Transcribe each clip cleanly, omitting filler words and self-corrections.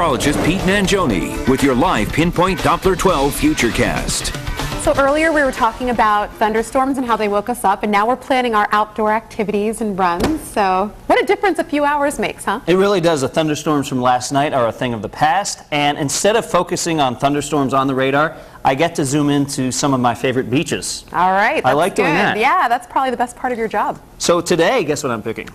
Meteorologist Pete Mangione with your live Pinpoint Doppler 12 Futurecast. So earlier we were talking about thunderstorms and how they woke us up, and now we're planning our outdoor activities and runs. So what a difference a few hours makes, huh? It really does. The thunderstorms from last night are a thing of the past, and instead of focusing on thunderstorms on the radar, I get to zoom into some of my favorite beaches. All right. I like doing that. Yeah, that's probably the best part of your job. So today, guess what I'm picking?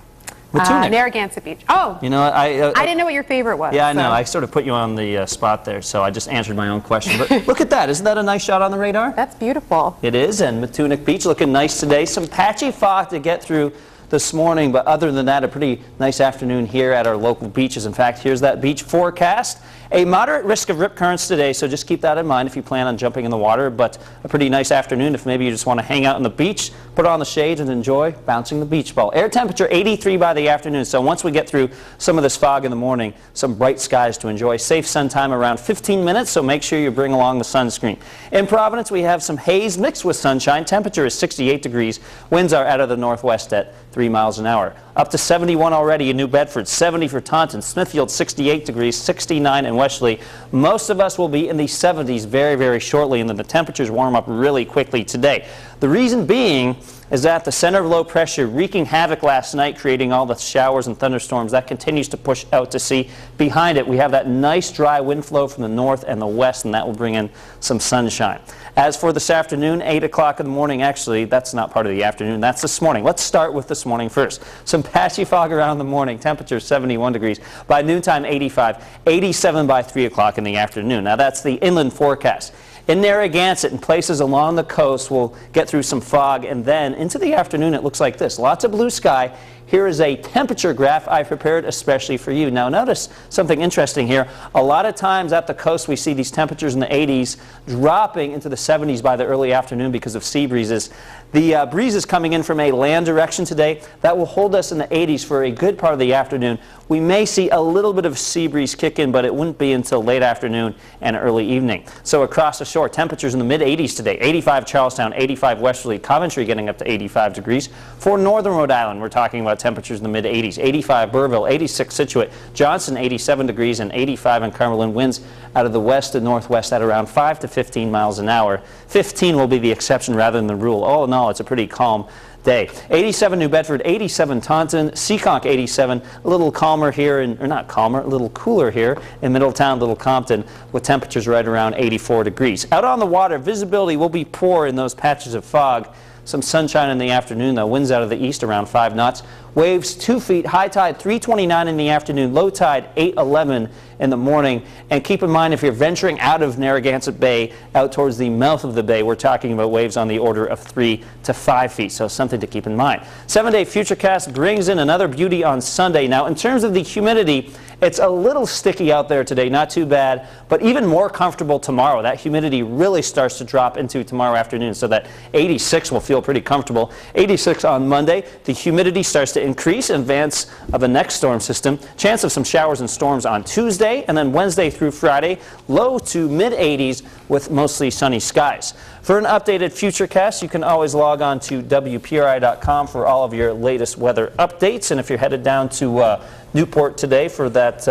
Matunuck. Narragansett Beach. Oh, you know, I didn't know what your favorite was. Yeah, I know. I sort of put you on the spot there, so I just answered my own question. But look at that. Isn't that a nice shot on the radar? That's beautiful. It is, and Matunuck Beach looking nice today. Some patchy fog to get through this morning, but other than that, a pretty nice afternoon here at our local beaches. In fact, here's that beach forecast. A moderate risk of rip currents today, so just keep that in mind if you plan on jumping in the water, but a pretty nice afternoon if maybe you just want to hang out on the beach, put on the shades and enjoy bouncing the beach ball. Air temperature 83 by the afternoon, so once we get through some of this fog in the morning, some bright skies to enjoy. Safe sun time around 15 minutes, so make sure you bring along the sunscreen. In Providence, we have some haze mixed with sunshine. Temperature is 68 degrees. Winds are out of the northwest at 3 miles an hour. Up to 71 already in New Bedford, 70 for Taunton, Smithfield 68 degrees, 69 in Westerly. Most of us will be in the 70s very, very shortly, and then the temperatures warm up really quickly today. The reason being is that the center of low pressure wreaking havoc last night, creating all the showers and thunderstorms, that continues to push out to sea. Behind it, we have that nice dry wind flow from the north and the west, and that will bring in some sunshine. As for this afternoon, 8 o'clock in the morning, actually, that's not part of the afternoon, that's this morning. Let's start with this morning first. Some patchy fog around the morning, temperature 71 degrees. By noontime, 85, 87 by 3 o'clock in the afternoon. Now, that's the inland forecast. In Narragansett and places along the coast, we'll get through some fog, and then into the afternoon it looks like this. Lots of blue sky. Here is a temperature graph I prepared especially for you. Now notice something interesting here. A lot of times at the coast we see these temperatures in the 80s dropping into the 70s by the early afternoon because of sea breezes. The breeze is coming in from a land direction today. That will hold us in the 80s for a good part of the afternoon. We may see a little bit of sea breeze kick in, but it wouldn't be until late afternoon and early evening. So across the shore, temperatures in the mid-80s today. 85 Charlestown, 85 Westerly, Coventry getting up to 85 degrees. For northern Rhode Island, we're talking about temperatures in the mid-80s. 85 Burville, 86 Scituate, Johnson 87 degrees, and 85 in Cumberland. Winds out of the west and northwest at around 5 to 15 miles an hour. 15 will be the exception rather than the rule. All in all, it's a pretty calm day. 87 New Bedford, 87 Taunton, Seekonk 87, a little calmer here, or not calmer, a little cooler here in Middletown, Little Compton, with temperatures right around 84 degrees. Out on the water, visibility will be poor in those patches of fog. Some sunshine in the afternoon, though. Winds out of the east around 5 knots. Waves 2 feet. High tide 3:29 in the afternoon. Low tide 8:11 in the morning. And keep in mind, if you're venturing out of Narragansett Bay, out towards the mouth of the bay, we're talking about waves on the order of 3 to 5 feet. So something to keep in mind. 7-day Futurecast brings in another beauty on Sunday. Now, in terms of the humidity, it's a little sticky out there today. Not too bad, but even more comfortable tomorrow. That humidity really starts to drop into tomorrow afternoon, so that 86 will feel pretty comfortable. 86 on Monday. The humidity starts to increase in advance of the next storm system. Chance of some showers and storms on Tuesday, and then Wednesday through Friday. Low to mid-80s with mostly sunny skies. For an updated Futurecast, you can always log on to WPRI.com for all of your latest weather updates. And if you're headed down to Newport today for that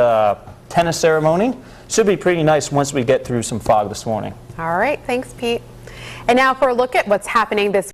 tennis ceremony, should be pretty nice once we get through some fog this morning. All right, thanks, Pete. And now for a look at what's happening this